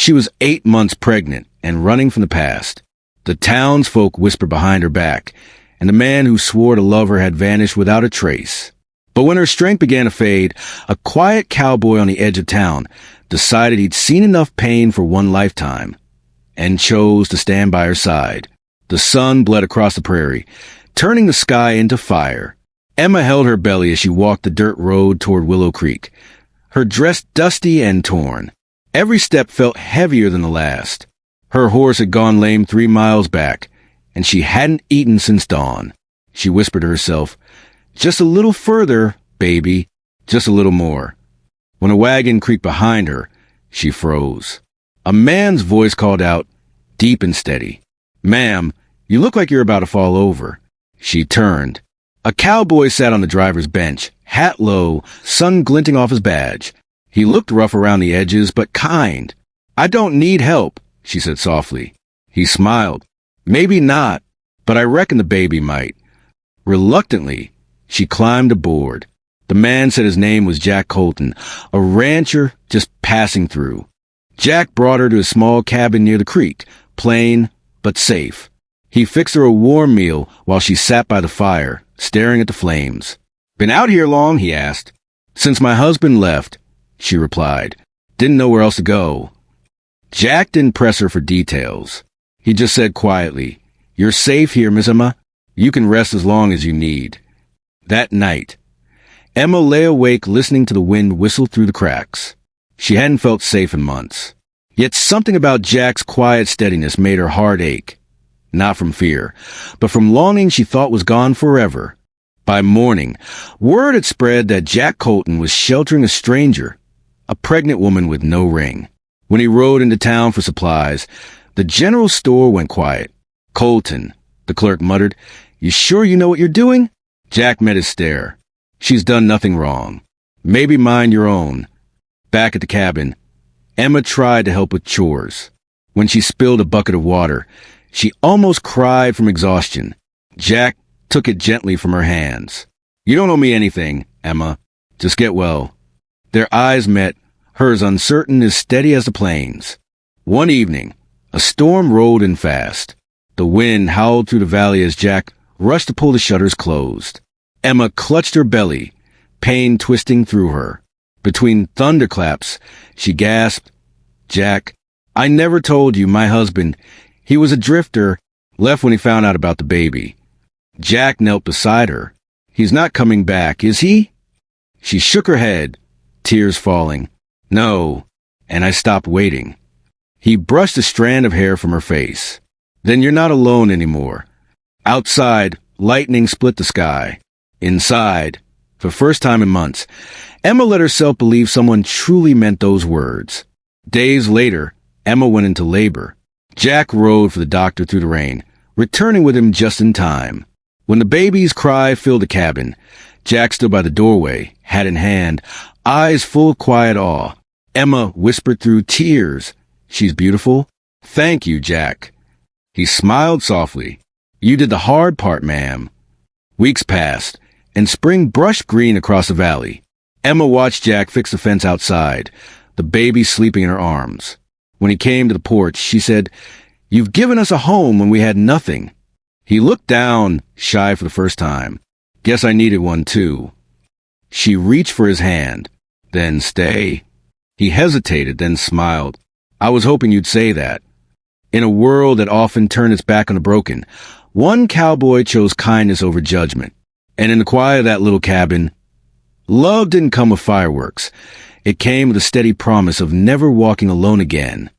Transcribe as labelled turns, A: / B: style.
A: She was 8 months pregnant and running from the past. The townsfolk whispered behind her back, and the man who swore to love her had vanished without a trace. But when her strength began to fade, a quiet cowboy on the edge of town decided he'd seen enough pain for one lifetime and chose to stand by her side. The sun bled across the prairie, turning the sky into fire. Emma held her belly as she walked the dirt road toward Willow Creek, her dress dusty and torn. Every step felt heavier than the last. Her horse had gone lame 3 miles back, and she hadn't eaten since dawn. She whispered to herself, "Just a little further, baby, just a little more." When a wagon creaked behind her, she froze. A man's voice called out, deep and steady, "Ma'am, you look like you're about to fall over." She turned. A cowboy sat on the driver's bench, hat low, sun glinting off his badge. He looked rough around the edges, but kind. "I don't need help," she said softly. He smiled. "Maybe not, but I reckon the baby might." Reluctantly, she climbed aboard. The man said his name was Jack Colton, a rancher just passing through. Jack brought her to a small cabin near the creek, plain but safe. He fixed her a warm meal while she sat by the fire, staring at the flames. "Been out here long?" he asked. "Since my husband left," she replied. "Didn't know where else to go." Jack didn't press her for details. He just said quietly, "You're safe here, Miss Emma. You can rest as long as you need." That night, Emma lay awake listening to the wind whistle through the cracks. She hadn't felt safe in months. Yet something about Jack's quiet steadiness made her heart ache. Not from fear, but from longing she thought was gone forever. By morning, word had spread that Jack Colton was sheltering a stranger, a pregnant woman with no ring. When he rode into town for supplies, the general store went quiet. "Colton," the clerk muttered, "you sure you know what you're doing?" Jack met his stare. "She's done nothing wrong. Maybe mind your own." Back at the cabin, Emma tried to help with chores. When she spilled a bucket of water, she almost cried from exhaustion. Jack took it gently from her hands. "You don't owe me anything, Emma. Just get well." Their eyes met, hers uncertain, as steady as the plains. One evening, a storm rolled in fast. The wind howled through the valley as Jack rushed to pull the shutters closed. Emma clutched her belly, pain twisting through her. Between thunderclaps, she gasped, "Jack, I never told you my husband. He was a drifter, left when he found out about the baby." Jack knelt beside her. "He's not coming back, is he?" She shook her head, tears falling. "No," and I stopped waiting. He brushed a strand of hair from her face. "Then you're not alone anymore." Outside, lightning split the sky. Inside, for the first time in months, Emma let herself believe someone truly meant those words. Days later, Emma went into labor. Jack rode for the doctor through the rain, returning with him just in time. When the baby's cry filled the cabin, Jack stood by the doorway, hat in hand, eyes full of quiet awe. Emma whispered through tears, "She's beautiful." "Thank you, Jack." He smiled softly. "You did the hard part, ma'am." Weeks passed, and spring brushed green across the valley. Emma watched Jack fix the fence outside, the baby sleeping in her arms. When he came to the porch, she said, "You've given us a home when we had nothing." He looked down, shy for the first time. "Guess I needed one too." She reached for his hand. "Then stay." He hesitated, then smiled. "I was hoping you'd say that." In a world that often turned its back on the broken, one cowboy chose kindness over judgment. And in the quiet of that little cabin, love didn't come with fireworks. It came with a steady promise of never walking alone again.